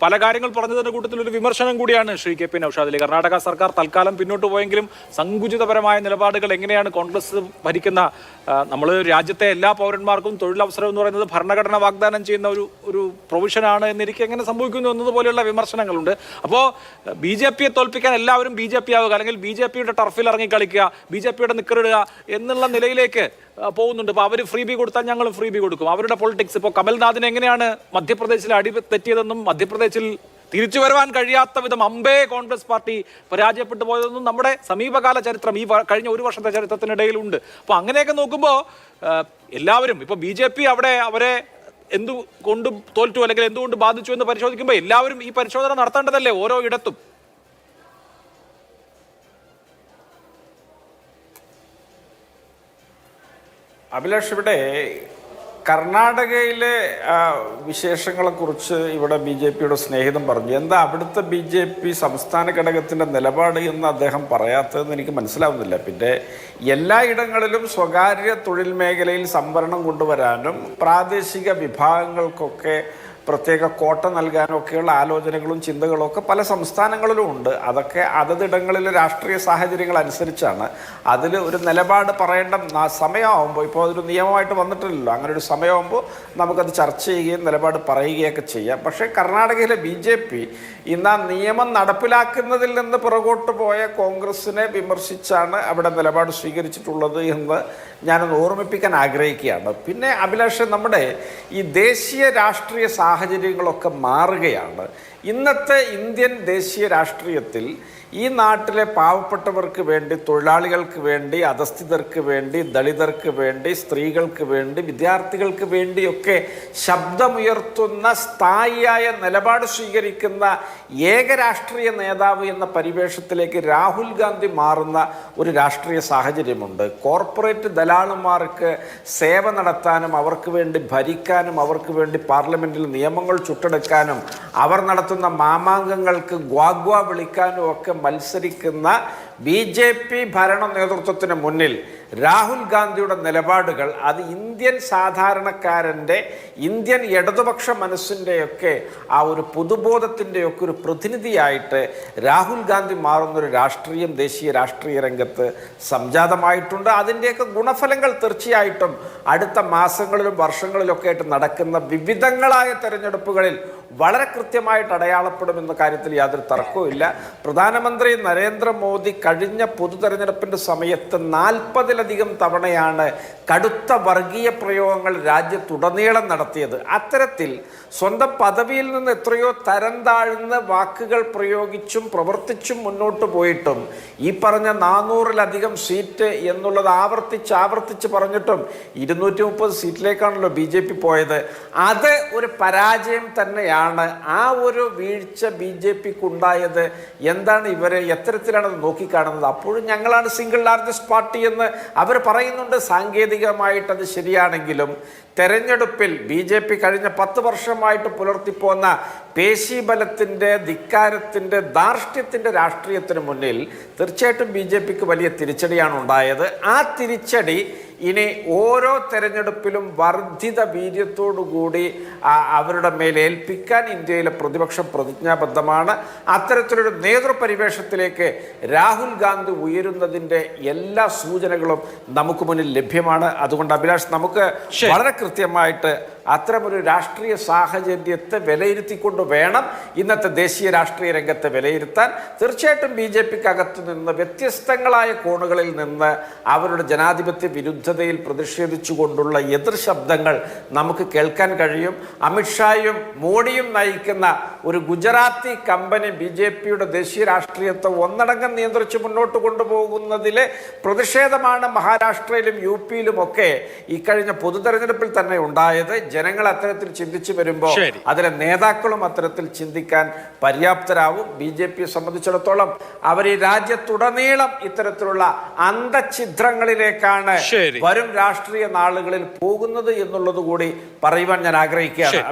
പല കാര്യങ്ങൾ പറഞ്ഞതിന്റെ കൂട്ടത്തിൽ ഒരു വിമർശനം കൂടിയാണ് ശ്രീ കെ പി നൗഷാദ്. കർണാടക സർക്കാർ തൽക്കാലം പിന്നോട്ട് പോയെങ്കിലും സങ്കുചിതപരമായ നിലപാടുകൾ എങ്ങനെയാണ് കോൺഗ്രസ് ഭരിക്കുന്ന നമ്മൾ രാജ്യത്തെ എല്ലാ പൗരന്മാർക്കും തൊഴിലവസരം എന്ന് പറയുന്നത് ഭരണഘടന വാഗ്ദാനം ചെയ്യുന്ന ഒരു പ്രൊവിഷനാണ് എന്നിരിക്കെ എങ്ങനെ സംഭവിക്കുന്നു എന്നതുപോലെയുള്ള വിമർശനങ്ങളുണ്ട്. അപ്പോൾ ബി ജെ പിയെ തോൽപ്പിക്കാൻ എല്ലാവരും ബി ജെ പി ആവുക, അല്ലെങ്കിൽ ബി ജെ പിയുടെ ടർഫിൽ ഇറങ്ങി കളിക്കുക, ബി ജെ പിയുടെ നിക്കറിടുക എന്നുള്ള നിലയിലേക്ക് പോകുന്നുണ്ട്. ഇപ്പോൾ അവർ ഫ്രീ ബി കൊടുത്താൽ ഞങ്ങളും ഫ്രീ ബി കൊടുക്കും. അവരുടെ പൊളിറ്റിക്സ്. ഇപ്പോൾ കമൽനാഥിന് എങ്ങനെയാണ് മധ്യപ്രദേശിൽ അടി തെറ്റിയതെന്നും മധ്യപ്രദേശിൽ തിരിച്ചു വരുവാൻ കഴിയാത്ത വിധം അമ്പേ കോൺഗ്രസ് പാർട്ടി പരാജയപ്പെട്ടു പോയതെന്നും നമ്മുടെ സമീപകാല ചരിത്രം ഈ കഴിഞ്ഞ ഒരു വർഷത്തെ ചരിത്രത്തിനിടയിലുണ്ട്. അപ്പോൾ അങ്ങനെയൊക്കെ നോക്കുമ്പോൾ എല്ലാവരും ഇപ്പോൾ ബി ജെ പി അവിടെ അവരെ എന്തുകൊണ്ട് തോൽറ്റു അല്ലെങ്കിൽ എന്തുകൊണ്ട് ബാധിച്ചു എന്ന് പരിശോധിക്കുമ്പോൾ എല്ലാവരും ഈ പരിശോധന നടത്തേണ്ടതല്ലേ ഓരോ ഇടത്തും? അഭിലാഷ്, ഇവിടെ കർണാടകയിലെ വിശേഷങ്ങളെക്കുറിച്ച് ഇവിടെ ബി ജെ പിയുടെ സ്നേഹിതൻ പറഞ്ഞു. എന്താ അവിടുത്തെ ബി ജെ പി സംസ്ഥാന ഘടകത്തിൻ്റെ നിലപാട് എന്ന് അദ്ദേഹം പറയാത്തതെന്ന് എനിക്ക് മനസ്സിലാവുന്നില്ല. പിന്നെ എല്ലായിടങ്ങളിലും സ്വകാര്യ തൊഴിൽ മേഖലയിൽ സംവരണം കൊണ്ടുവരാനും പ്രാദേശിക വിഭാഗങ്ങൾക്കൊക്കെ പ്രത്യേക കോട്ട നൽകാനൊക്കെയുള്ള ആലോചനകളും ചിന്തകളും ഒക്കെ പല സംസ്ഥാനങ്ങളിലും ഉണ്ട്. അതൊക്കെ അതതിടങ്ങളിലെ രാഷ്ട്രീയ സാഹചര്യങ്ങൾ അനുസരിച്ചാണ്. അതിൽ ഒരു നിലപാട് പറയേണ്ട സമയമാകുമ്പോൾ, ഇപ്പോൾ അതൊരു നിയമമായിട്ട് വന്നിട്ടില്ലല്ലോ, അങ്ങനെ ഒരു സമയമാകുമ്പോൾ നമുക്കത് ചർച്ച ചെയ്യുകയും നിലപാട് പറയുകയൊക്കെ ചെയ്യാം. പക്ഷേ കർണാടകയിലെ ബി ജെ പി ഇന്ന് ആ നിയമം നടപ്പിലാക്കുന്നതിൽ നിന്ന് പുറകോട്ട് പോയ കോൺഗ്രസിനെ വിമർശിച്ചാണ് അവിടെ നിലപാട് സ്വീകരിച്ചിട്ടുള്ളത് എന്ന് ഞാനൊന്ന് ഓർമ്മിപ്പിക്കാൻ ആഗ്രഹിക്കുകയാണ്. പിന്നെ അഭിലാഷ്, നമ്മുടെ ഈ ദേശീയ രാഷ്ട്രീയ സാഹചര്യങ്ങളൊക്കെ മാറുകയാണ്. ഇന്നത്തെ ഇന്ത്യൻ ദേശീയ രാഷ്ട്രീയത്തിൽ ഈ നാട്ടിലെ പാവപ്പെട്ടവർക്ക് വേണ്ടി, തൊഴിലാളികൾക്ക് വേണ്ടി, അധസ്ഥിതർക്ക് വേണ്ടി, ദളിതർക്ക് വേണ്ടി, സ്ത്രീകൾക്ക് വേണ്ടി, വിദ്യാർത്ഥികൾക്ക് വേണ്ടിയൊക്കെ ശബ്ദമുയർത്തുന്ന സ്ഥായിയായ നിലപാട് സ്വീകരിക്കുന്ന ഏക രാഷ്ട്രീയ നേതാവ് എന്ന പരിവേഷത്തിലേക്ക് രാഹുൽ ഗാന്ധി മാറുന്ന ഒരു രാഷ്ട്രീയ സാഹചര്യമുണ്ട്. കോർപ്പറേറ്റ് ദലാളുമാർക്ക് സേവ നടത്താനും അവർക്ക് വേണ്ടി ഭരിക്കാനും അവർക്ക് വേണ്ടി പാർലമെൻറ്റിൽ നിയമങ്ങൾ ചുട്ടെടുക്കാനും അവർ നടത്തുന്ന മാമാങ്കങ്ങൾക്ക് ഗ്വാഗ്വ വിളിക്കാനും ഒക്കെ മത്സരിക്കുന്ന ബി ജെ പി ഭരണ നേതൃത്വത്തിന് മുന്നിൽ രാഹുൽ ഗാന്ധിയുടെ നിലപാടുകൾ അത് ഇന്ത്യൻ സാധാരണക്കാരൻ്റെ, ഇന്ത്യൻ ഇടതുപക്ഷ മനസ്സിൻ്റെയൊക്കെ ആ ഒരു പൊതുബോധത്തിൻ്റെയൊക്കെ ഒരു പ്രതിനിധിയായിട്ട് രാഹുൽ ഗാന്ധി മാറുന്നൊരു രാഷ്ട്രീയം ദേശീയ രാഷ്ട്രീയ രംഗത്ത് സംജാതമായിട്ടുണ്ട്. അതിൻ്റെയൊക്കെ ഗുണഫലങ്ങൾ തീർച്ചയായിട്ടും അടുത്ത മാസങ്ങളിലും വർഷങ്ങളിലൊക്കെ ആയിട്ട് നടക്കുന്ന വിവിധങ്ങളായ തെരഞ്ഞെടുപ്പുകളിൽ വളരെ കൃത്യമായിട്ട് അടയാളപ്പെടുമെന്ന കാര്യത്തിൽ യാതൊരു തർക്കവുമില്ല. പ്രധാനമന്ത്രി നരേന്ദ്രമോദി കഴിഞ്ഞ പൊതു തെരഞ്ഞെടുപ്പിൻ്റെ സമയത്ത് 40-ലധികം തവണയാണ് കടുത്ത വർഗീയ പ്രയോഗങ്ങൾ രാജ്യത്തുടനീളം നടത്തിയത്. അത്തരത്തിൽ സ്വന്തം പദവിയിൽ നിന്ന് എത്രയോ തരം താഴ്ന്ന വാക്കുകൾ പ്രയോഗിച്ചും പ്രവർത്തിച്ചും മുന്നോട്ട് പോയിട്ടും ഈ പറഞ്ഞ 400-ലധികം സീറ്റ് എന്നുള്ളത് ആവർത്തിച്ച് പറഞ്ഞിട്ടും 230 സീറ്റിലേക്കാണല്ലോ ബി ജെ പി പോയത്. അത് ഒരു പരാജയം തന്നെയാണ്. ആ ഒരു വീഴ്ച ബി ജെ പിക്ക് ഉണ്ടായത് എന്താണ്, ഇവരെ എത്തരത്തിലാണ് നോക്കിക്കാണുന്നത്? അപ്പോഴും ഞങ്ങളാണ് സിംഗിൾ ലാർജസ്റ്റ് പാർട്ടി എന്ന് അവർ പറയുന്നുണ്ട്. സാങ്കേതികമായിട്ട് അത് ശരിയാണെങ്കിലും തെരഞ്ഞെടുപ്പിൽ ബി ജെ പി കഴിഞ്ഞ 10 വർഷമായിട്ട് പുലർത്തിപ്പോന്ന പേശീബലത്തിൻ്റെ, ധിക്കാരത്തിൻ്റെ, ധാർഷ്ട്യത്തിൻ്റെ രാഷ്ട്രീയത്തിന് മുന്നിൽ തീർച്ചയായിട്ടും ബി ജെ പിക്ക് വലിയ തിരിച്ചടിയാണ് ഉണ്ടായത്. ആ തിരിച്ചടി ഇനി ഓരോ തെരഞ്ഞെടുപ്പിലും വർദ്ധിത വീര്യത്തോടുകൂടി അവരുടെ മേലേൽപ്പിക്കാൻ ഇന്ത്യയിലെ പ്രതിപക്ഷം പ്രതിജ്ഞാബദ്ധമാണ്. അത്തരത്തിലൊരു നേതൃപരിവേഷത്തിലേക്ക് രാഹുൽ ഗാന്ധി ഉയരുന്നതിൻ്റെ എല്ലാ സൂചനകളും നമുക്ക് മുന്നിൽ ലഭ്യമാണ്. അതുകൊണ്ട് അഭിലാഷ്, നമുക്ക് വളരെ കൃത്യമായിട്ട് അത്തരമൊരു രാഷ്ട്രീയ സാഹചര്യത്തെ വിലയിരുത്തിക്കൊണ്ട് വേണം ഇന്നത്തെ ദേശീയ രാഷ്ട്രീയ രംഗത്തെ വിലയിരുത്താൻ. തീർച്ചയായിട്ടും ബി ജെ പിക്ക് അകത്തു നിന്ന് വ്യത്യസ്തങ്ങളായ കോണുകളിൽ നിന്ന് അവരുടെ ജനാധിപത്യ വിരുദ്ധതയിൽ പ്രതിഷേധിച്ചുകൊണ്ടുള്ള എതിർ ശബ്ദങ്ങൾ നമുക്ക് കേൾക്കാൻ കഴിയും. അമിത്ഷായും മോഡിയും നയിക്കുന്ന ഒരു ഗുജറാത്തി കമ്പനി ബി ജെ പിയുടെ ദേശീയ രാഷ്ട്രീയത്തെ ഒന്നടങ്കം നിയന്ത്രിച്ച് മുന്നോട്ട് കൊണ്ടുപോകുന്നതിലെ പ്രതിഷേധമാണ് മഹാരാഷ്ട്രയിലും യു പിയിലുമൊക്കെ ഈ കഴിഞ്ഞ പൊതു തെരഞ്ഞെടുപ്പിൽ തന്നെ ഉണ്ടായത്. ജനങ്ങൾ അത്തരത്തിൽ ചിന്തിച്ചു വരുമ്പോൾ അതിലെ നേതാക്കളും അത്തരത്തിൽ ചിന്തിക്കാൻ പര്യാപ്തരാവും. ബി ജെ പിയെ സംബന്ധിച്ചിടത്തോളം അവർ ഈ രാജ്യത്തുടനീളം ഇത്തരത്തിലുള്ള അന്തഛിദ്രങ്ങളിലേക്കാണ് വരും രാഷ്ട്രീയ നാളുകളിൽ പോകുന്നത് എന്നുള്ളത് കൂടി പറയുവാൻ ഞാൻ ആഗ്രഹിക്കുകയാണ്.